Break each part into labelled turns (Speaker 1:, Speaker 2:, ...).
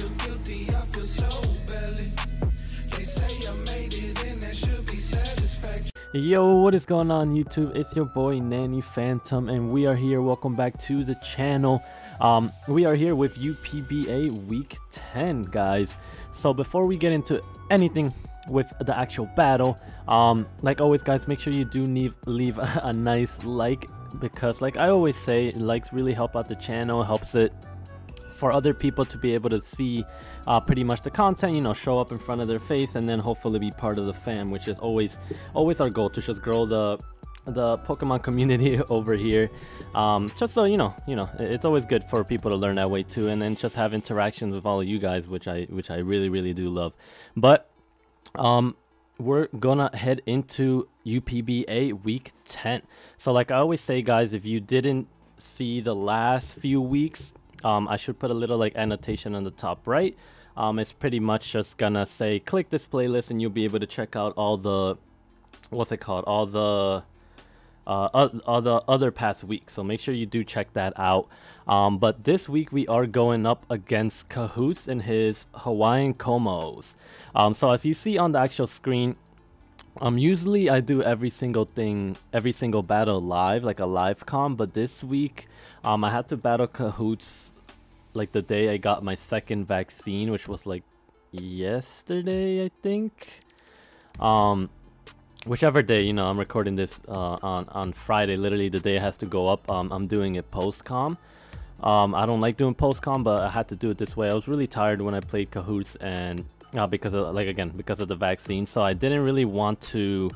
Speaker 1: feel guilty, I feel so badly. They say I made it and that should be satisfaction.
Speaker 2: Yo, what is going on YouTube? It's your boy Nanny Phantom and we are here. Welcome back to the channel. We are here with UPBA week 10, guys. So before we get into anything with the actual battle, like always guys, make sure you do leave a nice like, because like I always say, likes really help out the channel, helps it for other people to be able to see pretty much the content, you know, show up in front of their face, and then hopefully be part of the fam, which is always our goal, to just grow the Pokemon community over here. Just so you know it's always good for people to learn that way too, and then just have interactions with all of you guys, which I really do love. But we're gonna head into UPBA week 10. So like I always say guys, if you didn't see the last few weeks, I should put a little like annotation on the top right. It's pretty much just gonna say click this playlist and you'll be able to check out all the all the other past weeks. So make sure you do check that out. But this week we are going up against Kahuutz and his Hawaiian Kommo'os. So as you see on the actual screen, usually I do every single battle live, like a live comm, but this week I had to battle Kahuutz like the day I got my second vaccine, which was like yesterday, I think. Whichever day, you know, I'm recording this on Friday, literally the day it has to go up. I'm doing it post-comm. I don't like doing post-comm, but I had to do it this way. I was really tired when I played Kahuutz, and because of the vaccine, so I didn't really want to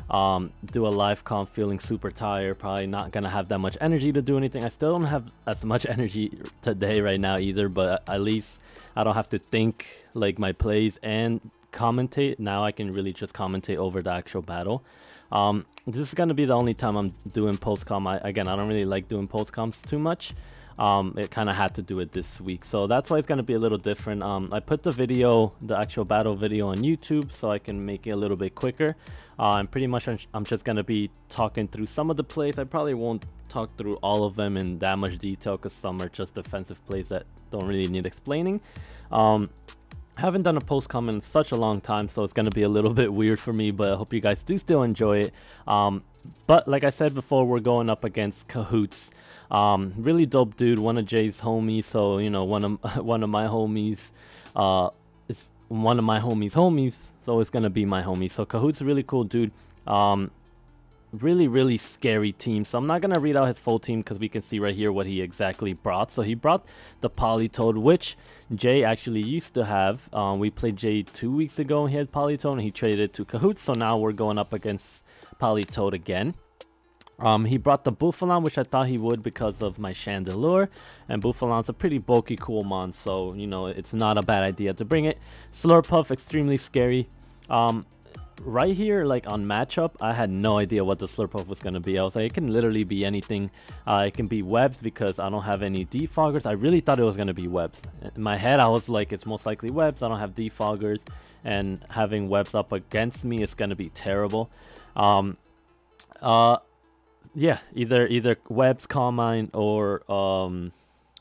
Speaker 2: do a live comm feeling super tired. Probably not gonna have that much energy to do anything. I still don't have as much energy today right now either, but at least I don't have to think like my plays and commentate. Now I can really just commentate over the actual battle. This is gonna be the only time I'm doing post-comm. I don't really like doing post-comms too much. It kind of had to do it this week, so that's why it's going to be a little different. I put the actual battle video on YouTube so I can make it a little bit quicker, and pretty much I'm just going to be talking through some of the plays. I probably won't talk through all of them in that much detail, because some are just defensive plays that don't really need explaining. Haven't done a post comm in such a long time, so it's going to be a little bit weird for me, but I hope you guys do still enjoy it. But like I said before, we're going up against Kahuutz. Really dope dude, one of Jay's homies, so you know, one of my homies is one of my homies, so it's gonna be my homie. So Kahuutz, a really cool dude, really scary team. So I'm not gonna read out his full team because we can see right here what he exactly brought. So he brought the Politoed, which Jay actually used to have. We played Jay 2 weeks ago and he had Politoed, and he traded it to Kahuutz, so now we're going up against Politoed again. He brought the Buffalon, which I thought he would because of my Chandelure, and Buffalon's a pretty bulky cool mon, so you know it's not a bad idea to bring it. Slurpuff, extremely scary. Right here, like on matchup, I had no idea what the Slurpuff was going to be. I was like, it can literally be anything. It can be webs because I don't have any defoggers. I really thought it was going to be webs. In my head, I was like, it's most likely webs. I don't have defoggers, and having webs up against me is going to be terrible. Yeah, either webs, calm mind, or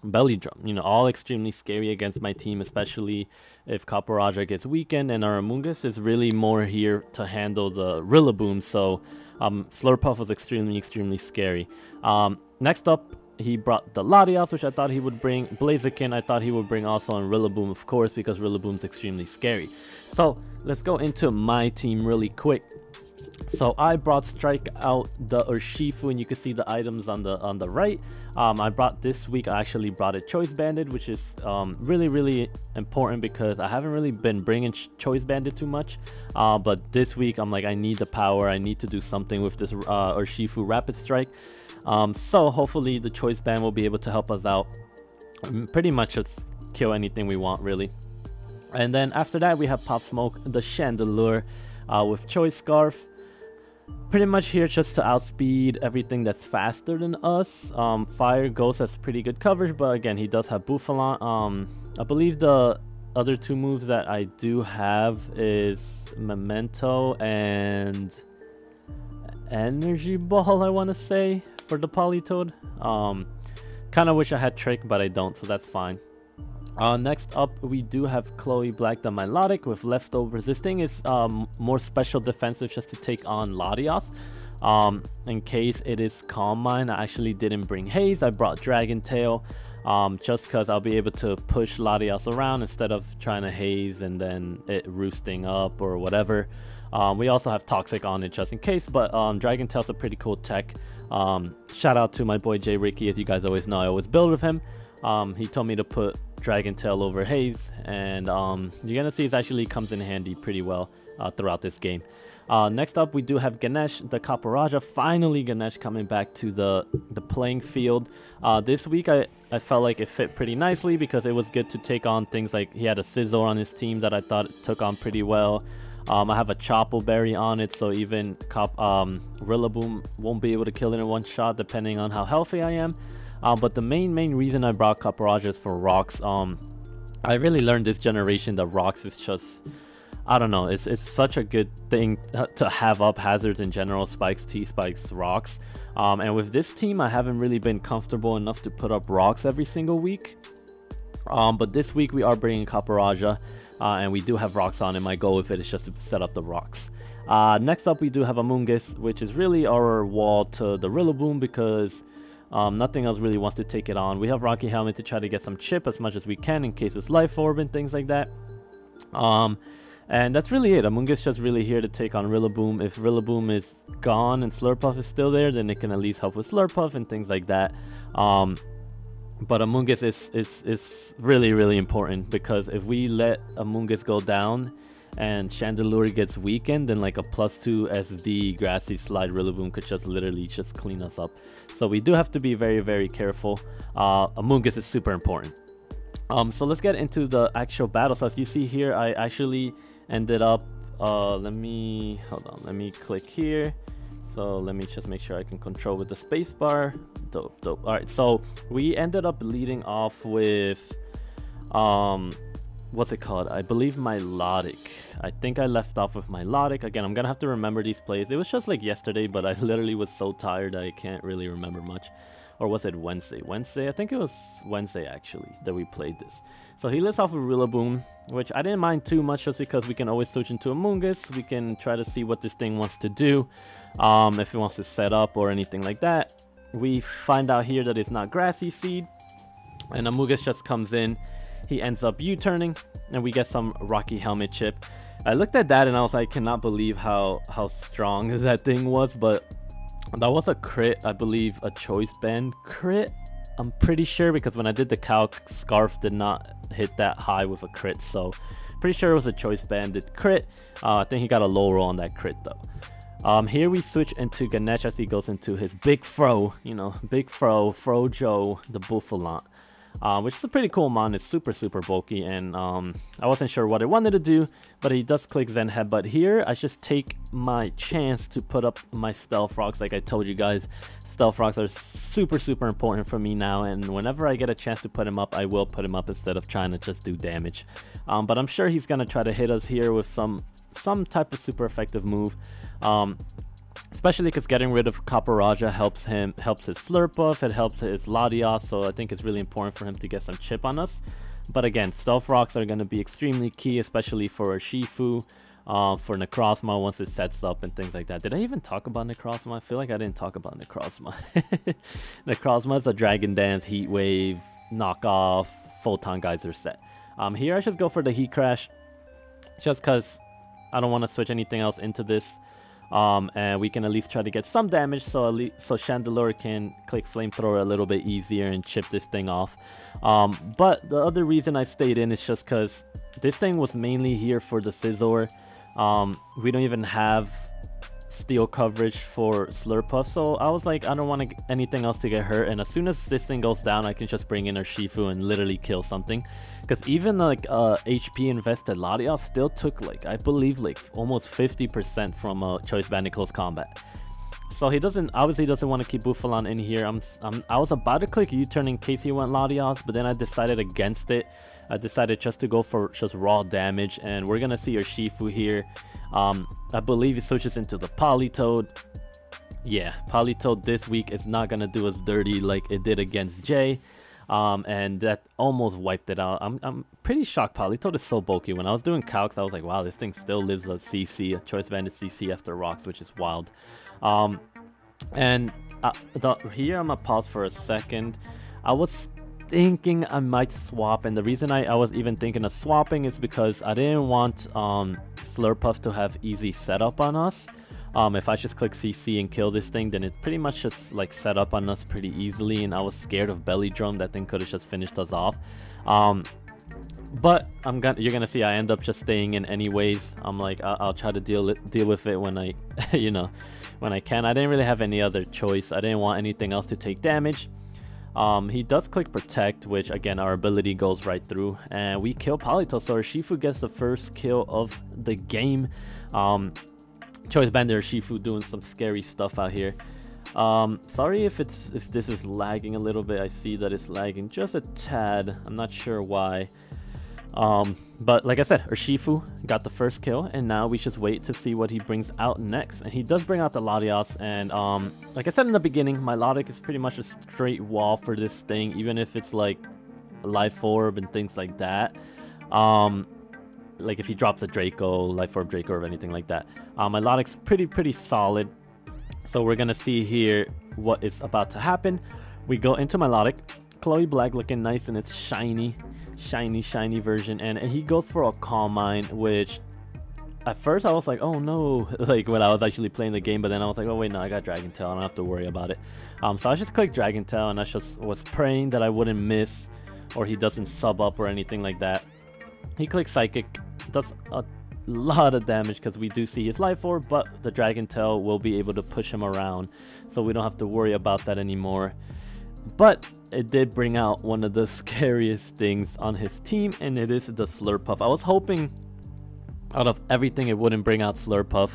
Speaker 2: belly drum, you know, all extremely scary against my team, especially if Caporaja gets weakened, and our Amoonguss is really more here to handle the Rillaboom. So Slurpuff was extremely scary. Next up, he brought the Latias, which I thought he would bring. Blaziken I thought he would bring also, and Rillaboom, of course, because Rillaboom's extremely scary. So let's go into my team really quick. So I brought Strike out the Urshifu, and you can see the items on the right. I brought this week, I actually brought a Choice Banded, which is really important because I haven't really been bringing Choice Banded too much. But this week I'm like, I need the power, I need to do something with this Urshifu Rapid Strike. So hopefully the Choice Band will be able to help us out. Pretty much just kill anything we want, really. And then after that we have Pop Smoke, the Chandelure with Choice Scarf. Pretty much here just to outspeed everything that's faster than us. Fire Ghost has pretty good coverage, but again, he does have Buffalon. I believe the other two moves that I do have is Memento and Energy Ball, I want to say, for the Politoed. Kind of wish I had Trick, but I don't, so that's fine. Next up, we do have Chloe Black the MILOTIC with leftovers. This thing is more special defensive just to take on Latias. In case it is Calm Mind, I actually didn't bring Haze. I brought Dragon Tail just because I'll be able to push Latias around instead of trying to Haze and then it roosting up or whatever. We also have Toxic on it just in case, but Dragon Tail's a pretty cool tech. Shout out to my boy J Ricky. As you guys always know, I always build with him. He told me to put Dragon Tail over Haze, and you're gonna see it actually comes in handy pretty well throughout this game. Next up, we do have Ganesh the Kaparaja. Finally, Ganesh coming back to the playing field. This week I felt like it fit pretty nicely because it was good to take on things like he had a Scizor on his team that I thought it took on pretty well. I have a Chople Berry on it, so even Rillaboom won't be able to kill it in one shot depending on how healthy I am. But the main reason I brought Kaparaja is for rocks. I really learned this generation that rocks is just, I don't know, it's such a good thing to have up hazards in general, spikes, T-spikes, rocks. And with this team, I haven't really been comfortable enough to put up rocks every single week. But this week we are bringing Kaparaja, and we do have rocks on it. My goal with it is just to set up the rocks. Next up, we do have Amoonguss, which is really our wall to the Rillaboom because nothing else really wants to take it on. We have Rocky Helmet to try to get some chip as much as we can in case it's Life Orb and things like that. And that's really it. Amoonguss just really here to take on Rillaboom. If Rillaboom is gone and Slurpuff is still there, then it can at least help with Slurpuff and things like that. But Amoonguss is really important because if we let Amoonguss go down and Chandelure gets weakened, then like a +2 SD Grassy Slide Rillaboom could just literally just clean us up. So we do have to be very careful. Amoonguss is super important. So let's get into the actual battle. So as you see here, I actually ended up let me click here. So let me just make sure I can control with the spacebar. Dope. All right, so we ended up leading off with what's it called? I believe MILOTIC. I think I left off with MILOTIC. Again, I'm gonna have to remember these plays. It was just like yesterday, but I literally was so tired that I can't really remember much. Or was it Wednesday? I think it was Wednesday actually that we played this. So he lets off with Rillaboom, which I didn't mind too much just because we can always switch into Amoonguss. We can try to see what this thing wants to do, if it wants to set up or anything like that. We find out here that it's not Grassy Seed, and Amoonguss just comes in. He ends up U-turning, and we get some Rocky Helmet chip. I looked at that and I was like, I cannot believe how strong that thing was, but that was a crit, I believe, a choice band crit. I'm pretty sure because when I did the calc, Scarf did not hit that high with a crit, so pretty sure it was a choice banded crit. I think he got a low roll on that crit though. Here we switch into Ganesh as he goes into his big Fro, you know, big Fro Joe, the Bouffalant. Which is a pretty cool mon. It's super bulky, and I wasn't sure what it wanted to do, but he does click Zen Headbutt here. I just take my chance to put up my Stealth Rocks. Like I told you guys, Stealth Rocks are super important for me now, and whenever I get a chance to put him up, I will put him up instead of trying to just do damage. But I'm sure he's gonna try to hit us here with some type of super effective move. Especially because getting rid of Kaparaja helps his Slurpuff, it helps his Latias, so I think it's really important for him to get some chip on us. But again, Stealth Rocks are going to be extremely key, especially for Shifu, for Necrozma once it sets up and things like that. Did I even talk about Necrozma? I feel like I didn't talk about Necrozma. Necrozma is a Dragon Dance, Heat Wave, knockoff, Photon Geyser set. Here I just go for the Heat Crash, just because I don't want to switch anything else into this. And we can at least try to get some damage, so Chandelure can click Flamethrower a little bit easier and chip this thing off. But the other reason I stayed in is just because this thing was mainly here for the Scizor. We don't even have steel coverage for Slurpuff, so I was like, I don't want anything else to get hurt, and as soon as this thing goes down, I can just bring in our Shifu and literally kill something. Because even like HP invested Latias still took like, I believe like almost 50% from a choice band in close combat. So he obviously doesn't want to keep Bouffalant in here. I was about to click U-turn in case he went Latias, but then I decided against it. I decided just to go for just raw damage, and we're gonna see our Shifu here. I believe he switches into the Politoed. Yeah, Politoed this week is not gonna do us dirty like it did against Jay. and that almost wiped it out. I'm pretty shocked. Palitoad is so bulky. When I was doing calcs, I was like, wow, this thing still lives a CC, a Choice Banded CC after rocks, which is wild. And here I'm gonna pause for a second. I was thinking I might swap, and the reason I was even thinking of swapping is because I didn't want Slurpuff to have easy setup on us. If I just click CC and kill this thing, then it pretty much just like set up on us pretty easily, and I was scared of Belly Drum. That thing could have just finished us off. But you're gonna see I end up just staying in anyways. I'm like, I'll try to deal with it when I when I can. I didn't really have any other choice. I didn't want anything else to take damage. He does click protect, which again our ability goes right through, and we kill Palitoad. So Urshifu gets the first kill of the game. Choice Banded Urshifu doing some scary stuff out here. Sorry if this is lagging a little bit. I see that it's lagging just a tad. I'm not sure why. But like I said, Urshifu got the first kill, and now we just wait to see what he brings out next. And he does bring out the Latios, and like I said in the beginning, MILOTIC is pretty much a straight wall for this thing, even if it's like Life Orb and things like that. Like if he drops a Draco, Life Orb Draco, or anything like that. MILOTIC's pretty solid. So we're gonna see here what is about to happen. We go into MILOTIC, Chloe Black looking nice in its shiny version, and he goes for a Calm Mind, which at first I was like, oh no, like when I was actually playing the game, but then I was like, oh wait, no, I got Dragon Tail, I don't have to worry about it. So I just clicked Dragon Tail, and I just was praying that I wouldn't miss, or he doesn't sub up or anything like that. He clicks Psychic, does a lot of damage because we do see his Life Orb, but the Dragon Tail will be able to push him around, so we don't have to worry about that anymore. But it did bring out one of the scariest things on his team, and it is the Slurpuff. I was hoping out of everything it wouldn't bring out Slurpuff.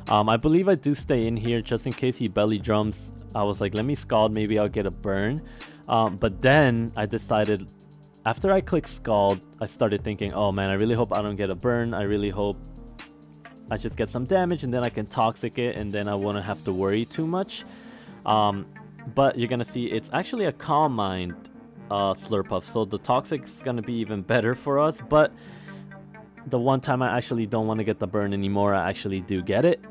Speaker 2: I believe I do stay in here just in case he belly drums. I was like, let me Scald, maybe I'll get a burn. But then I decided, after I clicked Scald, I started thinking, oh man, I really hope I don't get a burn. I really hope I just get some damage, and then I can Toxic it, and then I won't have to worry too much. But you're gonna see it's actually a Calm Mind Slurpuff, so the Toxic's gonna be even better for us. But the one time I actually don't want to get the burn anymore, I actually do get it.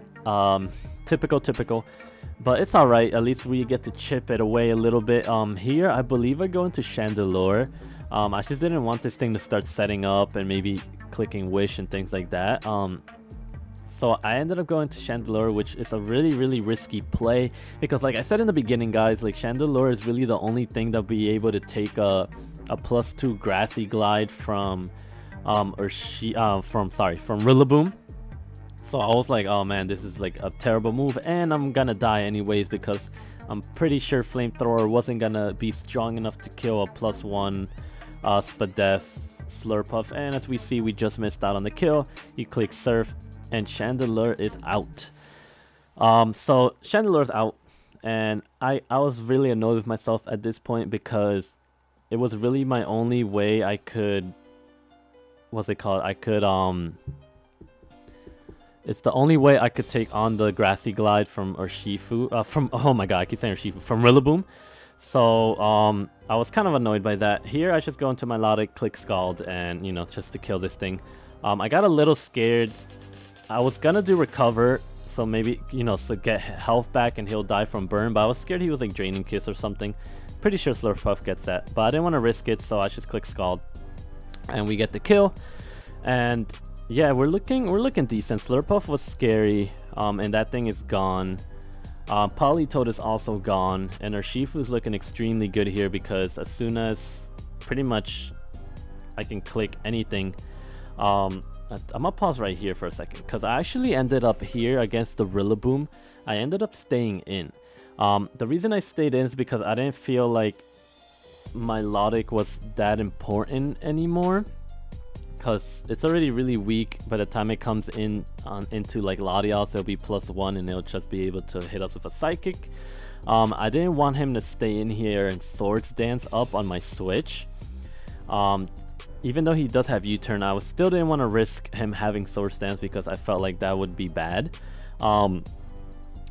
Speaker 2: Typical, but it's alright. At least we get to chip it away a little bit. Here I believe I go into Chandelure. I just didn't want this thing to start setting up and maybe clicking Wish and things like that. So I ended up going to Chandelure, which is a really risky play, because like I said in the beginning, guys, like Chandelure is really the only thing that'll be able to take a +2 Grassy Glide from Rillaboom. So I was like, oh man, this is like a terrible move, and I'm gonna die anyways because I'm pretty sure Flamethrower wasn't gonna be strong enough to kill a +1 Spadef Slurpuff. And as we see, we just missed out on the kill. He clicks Surf, and Chandelure is out. So Chandelure's out, and I was really annoyed with myself at this point because it was really my only way I could, what's it called? It's the only way I could take on the Grassy Glide from Urshifu, oh my god, I keep saying Urshifu, from Rillaboom. So I was kind of annoyed by that. Here I just go into MILOTIC, click Scald, and you know, just to kill this thing. I got a little scared. I was gonna do Recover, so maybe, you know, so get health back and he'll die from burn, but I was scared he was like Draining Kiss or something. Pretty sure Slurpuff gets that, but I didn't want to risk it, so I just click Scald, and we get the kill. And yeah, we're looking decent. Slurpuff was scary, and that thing is gone. Politoad is also gone, and Urshifu is looking extremely good here because as soon as pretty much I can click anything. I'm gonna pause right here for a second because I actually ended up here against the Rillaboom. I ended up staying in. The reason I stayed in is because I didn't feel like MILOTIC was that important anymore, because it's already really weak. By the time it comes in into like Latios, it'll be +1 and it'll just be able to hit us with a Psychic. I didn't want him to stay in here and Swords Dance up on my switch. Even though he does have U-turn, I still didn't want to risk him having Swords Dance because I felt like that would be bad.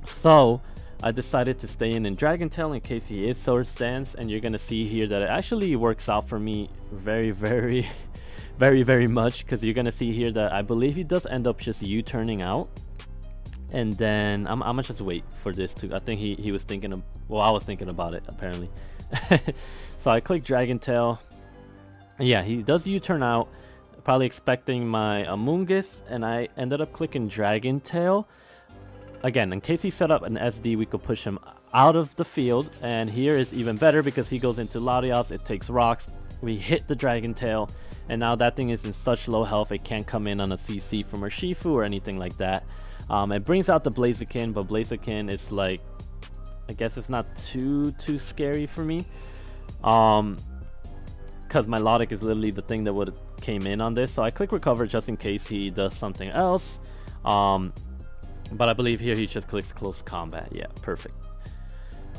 Speaker 2: So I decided to stay in Dragon Tail in case he is Sword Stance, and you're gonna see here that it actually works out for me very very much, because you're gonna see here that I believe he does end up just U-turning out, and then I'm gonna just wait for this to, I think he was thinking of, well, I was thinking about it apparently. So I click Dragon Tail. Yeah, he does U-turn out, probably expecting my Amoonguss, and I ended up clicking Dragon Tail. Again, in case he set up an SD, we could push him out of the field, and here is even better because he goes into Latios, it takes rocks, we hit the Dragon Tail, and now that thing is in such low health it can't come in on a CC from Urshifu or anything like that. It brings out the Blaziken, but Blaziken is like, I guess it's not too scary for me, because my MILOTIC is literally the thing that would have came in on this. So I click recover just in case he does something else. But I believe here he just clicks close combat. Yeah, perfect.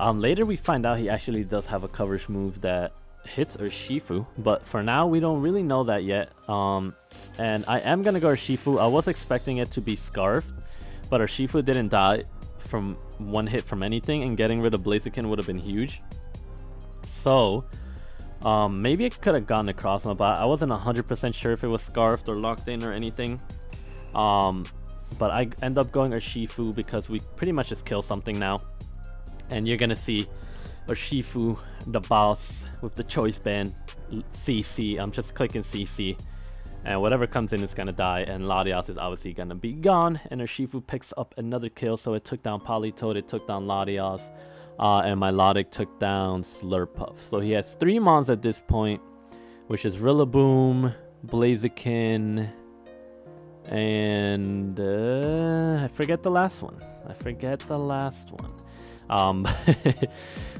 Speaker 2: Later we find out he actually does have a coverage move that hits Urshifu, but for now we don't really know that yet. And I am gonna go Urshifu. I was expecting it to be Scarfed, but Urshifu didn't die from one hit from anything, and getting rid of Blaziken would have been huge. So maybe it could have gone across my, but I wasn't 100% sure if it was Scarfed or locked in or anything. But I end up going Urshifu because we pretty much just kill something now. And you're gonna see Urshifu, the boss, with the choice band, CC. I'm just clicking CC, and whatever comes in is gonna die, and Latios is obviously gonna be gone, and Urshifu picks up another kill. So it took down Politoed, it took down Latios, and my MILOTIC took down Slurpuff. So he has 3 mons at this point, which is Rillaboom, Blaziken, and I forget the last one.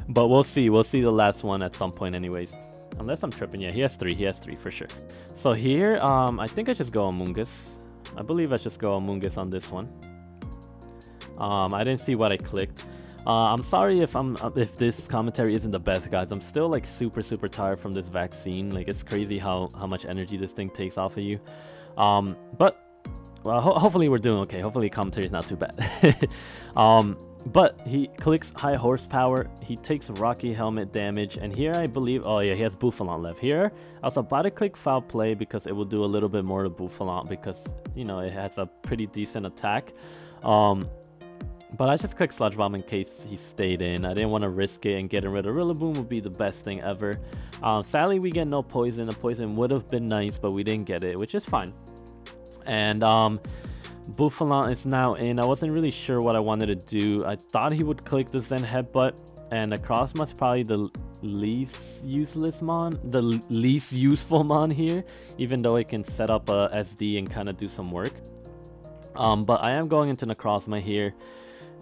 Speaker 2: But we'll see the last one at some point anyways, unless I'm tripping. Yeah, he has 3 for sure. So here I think I just go Amoonguss. I believe I just go Amoonguss on this one. I didn't see what I clicked. I'm sorry if this commentary isn't the best, guys. I'm still like super tired from this vaccine. Like, it's crazy how much energy this thing takes off of you. But well, hopefully we're doing okay. Hopefully commentary is not too bad. But he clicks high horsepower, he takes Rocky Helmet damage, and here I believe, oh yeah, he has Bouffalon left. Here I was about to click Foul Play because it will do a little bit more to Bouffalon, because you know it has a pretty decent attack. But I just clicked Sludge Bomb in case he stayed in. I didn't want to risk it, and getting rid of Rillaboom would be the best thing ever. Sadly we get no poison. A poison would have been nice, but we didn't get it, which is fine. And Bouffalon is now in. I wasn't really sure what I wanted to do. I thought he would click the Zen Headbutt, and the Crossma is probably the least useless mon, the least useful mon here, even though it can set up a SD and kind of do some work. But I am going into Necrozma here,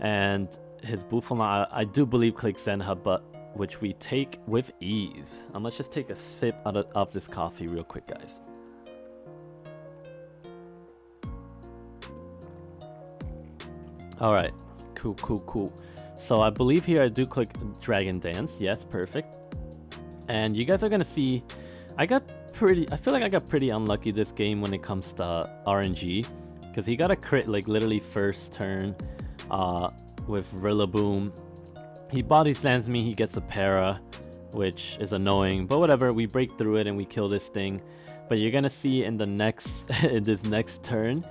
Speaker 2: and his Bouffalon, I do believe, clicks Zen Headbutt, which we take with ease. Let's just take a sip out of this coffee real quick, guys. Alright, cool. So I believe here I do click Dragon Dance. Yes, perfect. And you guys are gonna see I feel like I got pretty unlucky this game when it comes to RNG, because he got a crit like literally first turn with Rillaboom. He body slams me, he gets a para, which is annoying, but whatever, we break through it and we kill this thing. But you're gonna see in the next in this next turn,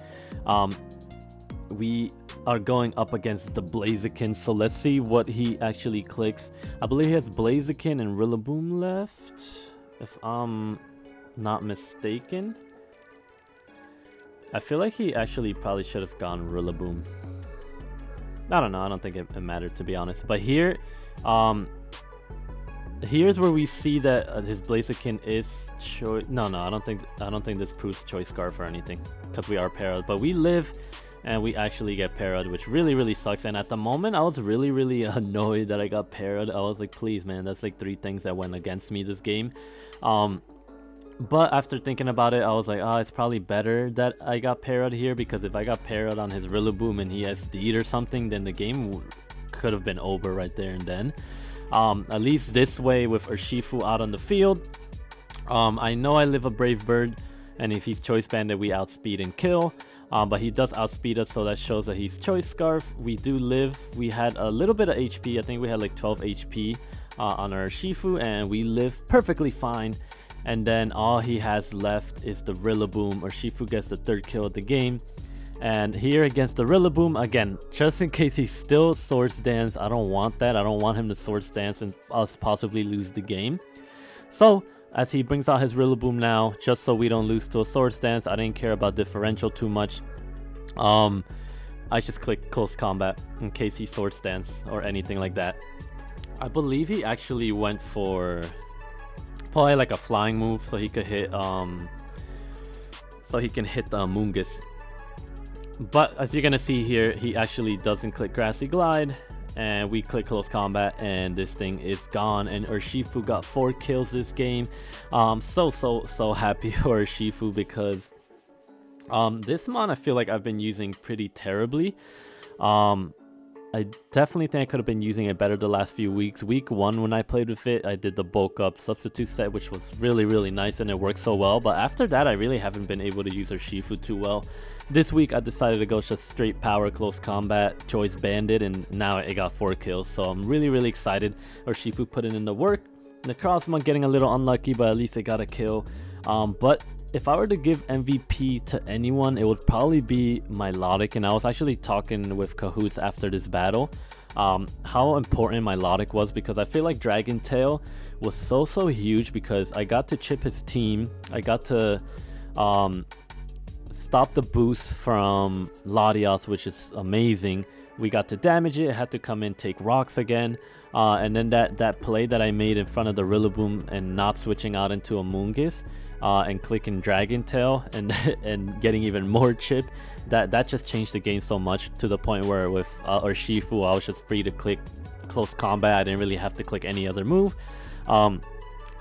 Speaker 2: we are going up against the Blaziken. So let's see what he actually clicks. I believe he has Blaziken and Rillaboom left, if I'm not mistaken. I feel like he actually probably should have gone Rillaboom. I don't know, I don't think it mattered, to be honest. But here here's where we see that his Blaziken is choice. No, I don't think this proves choice scarf or anything, because we are parried. But we live and we actually get parried, which really sucks. And at the moment I was really annoyed that I got parried. I was like, please man, that's like 3 things that went against me this game. But after thinking about it, I was like, oh, it's probably better that I got parried here, because if I got parried on his Rillaboom and he SD'd or something, then the game could have been over right there and then. At least this way, with Urshifu out on the field, I know I live a Brave Bird, and if he's Choice Banded, we outspeed and kill. but he does outspeed us, so that shows that he's Choice Scarf. We do live. We had a little bit of HP. I think we had like 12 HP on our Shifu, and we live perfectly fine. And then all he has left is the Rillaboom. Our Shifu gets the 3rd kill of the game. And here against the Rillaboom, again, just in case he still Swords Dance, I don't want that. I don't want him to Swords Dance and us possibly lose the game. So as he brings out his Rillaboom now, just so we don't lose to a Swords Dance, I didn't care about differential too much. I just click Close Combat in case he Swords Dance or anything like that. I believe he actually went for probably like a flying move so he could hit the Amoonguss. But as you're gonna see here, he actually doesn't click Grassy Glide, and we click Close Combat, and this thing is gone. And Urshifu got 4 kills this game. So happy for Urshifu, because this mon I feel like I've been using pretty terribly. I definitely think I could have been using it better the last few weeks. Week 1 when I played with it, I did the bulk up substitute set, which was really nice, and it worked so well. But after that, I really haven't been able to use Urshifu too well. This week I decided to go just straight power Close Combat, Choice Bandit, and now it got 4 kills. So I'm really excited. Urshifu putting in the work. The Crossmon getting a little unlucky, but at least it got a kill. But if I were to give MVP to anyone, it would probably be MILOTIC. And I was actually talking with Kahuutz after this battle, how important MILOTIC was, because I feel like Dragon Tail was so huge, because I got to chip his team. I got to stop the boost from Latios, which is amazing. We got to damage it. I had to come in, take rocks again. And then that play that I made in front of the Rillaboom and not switching out into Amoonguss, and clicking Dragon Tail and getting even more chip, that just changed the game so much, to the point where with Urshifu, I was just free to click Close Combat. I didn't really have to click any other move.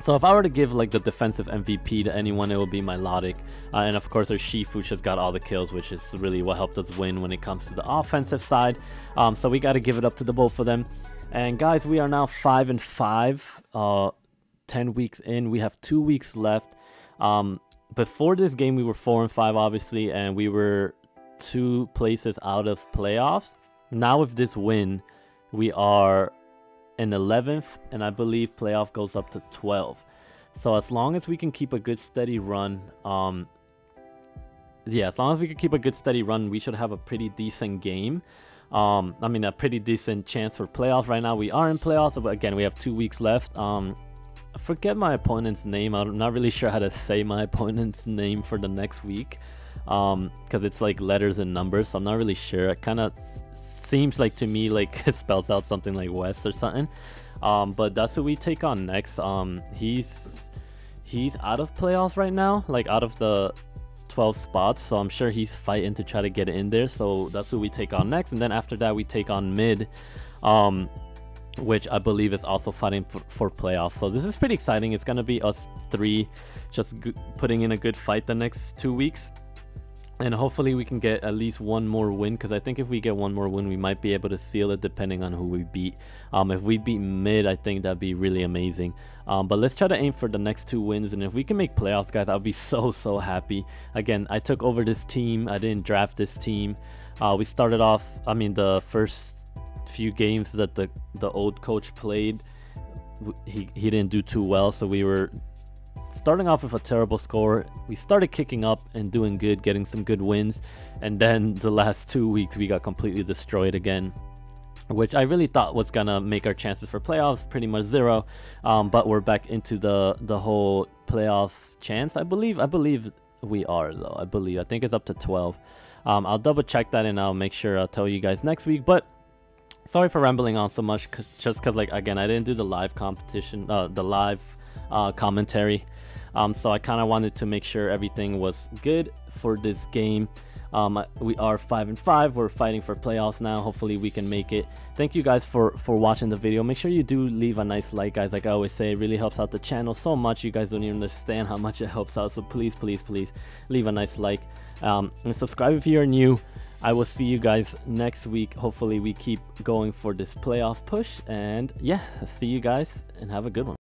Speaker 2: So if I were to give like the defensive MVP to anyone, it would be MILOTIC. And of course, Urshifu just got all the kills, which is really what helped us win when it comes to the offensive side. So we got to give it up to the both of them. And guys, we are now 5-5, 10 weeks in. We have 2 weeks left. Before this game, we were 4-5, obviously, and we were 2 places out of playoffs. Now with this win, we are in 11th, and I believe playoff goes up to 12. So as long as we can keep a good steady run, as long as we can keep a good steady run, we should have a pretty decent game. I mean, a pretty decent chance for playoffs. Right now we are in playoffs, but again, we have 2 weeks left. I forget my opponent's name. I'm not really sure how to say my opponent's name for the next week, because it's like letters and numbers, so I'm not really sure. It kind of seems like to me like it spells out something like West or something. But that's who we take on next. He's out of playoffs right now, like out of the 12 spots, so I'm sure he's fighting to try to get in there. So that's who we take on next, and then after that we take on Mid, which I believe is also fighting for playoffs. So this is pretty exciting. It's gonna be us 3 just putting in a good fight the next 2 weeks. And hopefully we can get at least 1 more win, because I think if we get 1 more win, we might be able to seal it depending on who we beat. If we beat Mid, I think that'd be really amazing. But let's try to aim for the next 2 wins, and if we can make playoffs, guys, I'll be so happy. Again, I took over this team. I didn't draft this team. We started off, I mean, the first few games that the old coach played, he didn't do too well, so we were starting off with a terrible score. We started kicking up and doing good, getting some good wins, and then the last 2 weeks we got completely destroyed again, which I really thought was gonna make our chances for playoffs pretty much 0. But we're back into the whole playoff chance. I believe we are, though. I think it's up to 12. I'll double check that, and I'll make sure I'll tell you guys next week. But sorry for rambling on so much, just because, like, again, I didn't do the live competition, the live commentary. So I kind of wanted to make sure everything was good for this game. We are 5-5. We're fighting for playoffs now. Hopefully we can make it. Thank you guys for watching the video. Make sure you do leave a nice like, guys. Like I always say, it really helps out the channel so much. You guys don't even understand how much it helps out. So please leave a nice like, and subscribe if you're new. I will see you guys next week. Hopefully we keep going for this playoff push, and yeah, see you guys and have a good one.